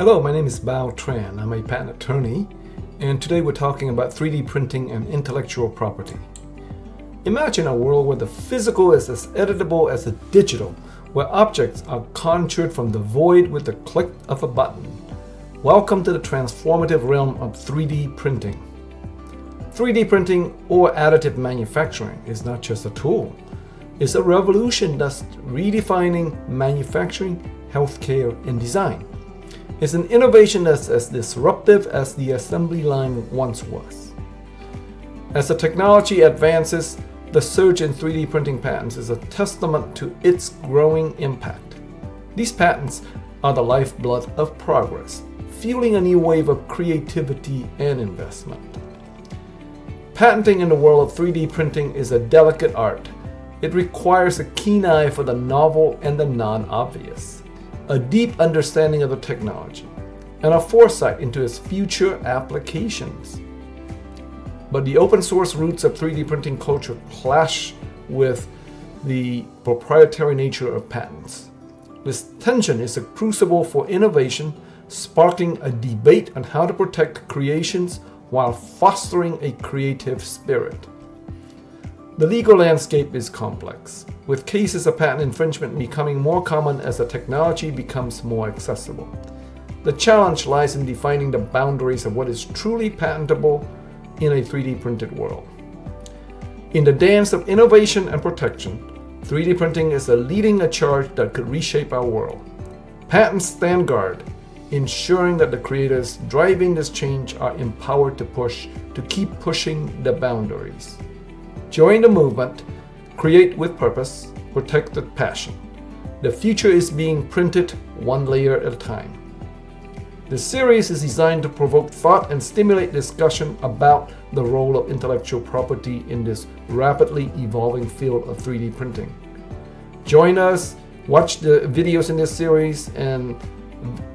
Hello, my name is Bao Tran. I'm a patent attorney, and today we're talking about 3D printing and intellectual property. Imagine a world where the physical is as editable as the digital, where objects are conjured from the void with the click of a button. Welcome to the transformative realm of 3D printing. 3D printing, or additive manufacturing, is not just a tool. It's a revolution that's redefining manufacturing, healthcare, and design. It's an innovation that's as disruptive as the assembly line once was. As the technology advances, the surge in 3D printing patents is a testament to its growing impact. These patents are the lifeblood of progress, fueling a new wave of creativity and investment. Patenting in the world of 3D printing is a delicate art. It requires a keen eye for the novel and the non-obvious, a deep understanding of the technology, and a foresight into its future applications. But the open source roots of 3D printing culture clash with the proprietary nature of patents. This tension is a crucible for innovation, sparking a debate on how to protect creations while fostering a creative spirit. The legal landscape is complex, with cases of patent infringement becoming more common as the technology becomes more accessible. The challenge lies in defining the boundaries of what is truly patentable in a 3D printed world. In the dance of innovation and protection, 3D printing is leading a charge that could reshape our world. Patents stand guard, ensuring that the creators driving this change are empowered to keep pushing the boundaries. Join the movement, create with purpose, protect with passion. The future is being printed one layer at a time. This series is designed to provoke thought and stimulate discussion about the role of intellectual property in this rapidly evolving field of 3D printing. Join us, watch the videos in this series, and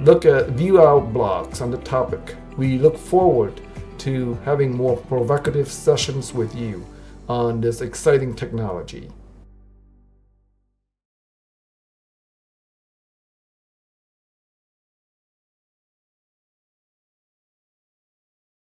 view our blogs on the topic. We look forward to having more provocative sessions with you on this exciting technology.